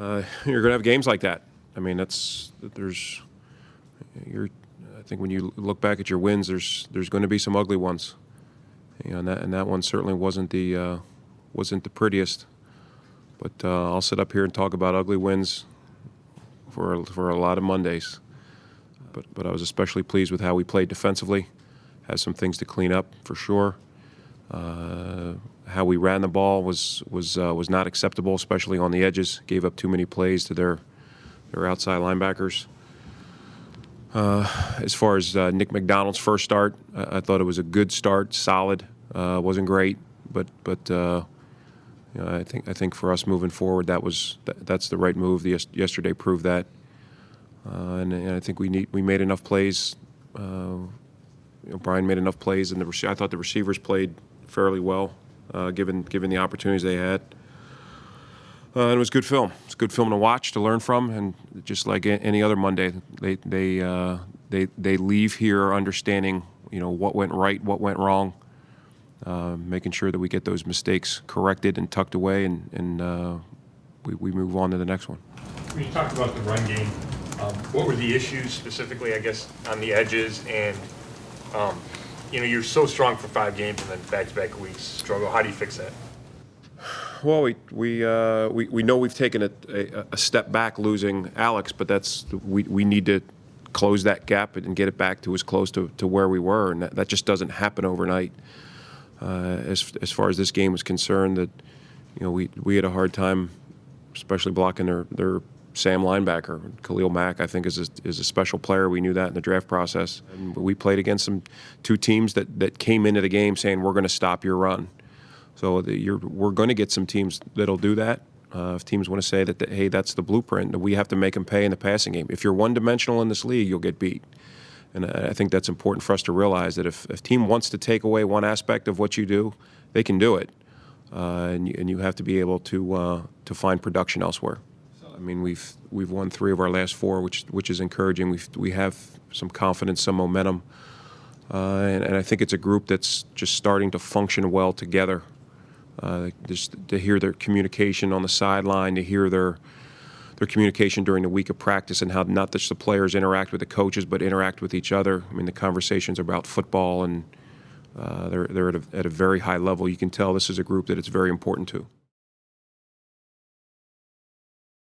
You're going to have games like that. I mean, I think when you look back at your wins, there's going to be some ugly ones. And that one certainly wasn't the prettiest. But I'll sit up here and talk about ugly wins for a lot of Mondays. But I was especially pleased with how we played defensively. Has some things to clean up for sure. How we ran the ball was not acceptable, especially on the edges. Gave up too many plays to their outside linebackers. As far as Nick McDonald's first start, I thought it was a good start, solid. Wasn't great, but I think for us moving forward, that's the right move. Yesterday proved that, and I think we made enough plays. Brian made enough plays, and I thought the receivers played fairly well, given the opportunities they had. And it was good film. It's good film to watch, to learn from, and just like any other Monday, they leave here understanding what went right, what went wrong, making sure that we get those mistakes corrected and tucked away, and we move on to the next one. When you talked about the run game, what were the issues specifically, I guess, on the edges? And you're so strong for 5 games and then back-to-back weeks struggle. How do you fix that? Well, we know we've taken a step back losing Alex, but we need to close that gap and get it back to as close to where we were, and that just doesn't happen overnight. As far as this game was concerned, that we had a hard time, especially blocking their Sam linebacker. Khalil Mack, I think, is a special player. We knew that in the draft process. And we played against two teams that came into the game saying, we're going to stop your run. So we're going to get some teams that'll do that. If teams want to say that, hey, that's the blueprint, we have to make them pay in the passing game. If you're one-dimensional in this league, you'll get beat. And I think that's important for us to realize that if a team wants to take away one aspect of what you do, they can do it. And you have to be able to find production elsewhere. I mean, we've won 3 of our last 4, which is encouraging. We have some confidence, some momentum, and I think it's a group that's just starting to function well together. Just to hear their communication on the sideline, to hear their communication during the week of practice, and how not just the players interact with the coaches, but interact with each other. I mean, the conversations are about football, and they're at a very high level. You can tell this is a group that it's very important to.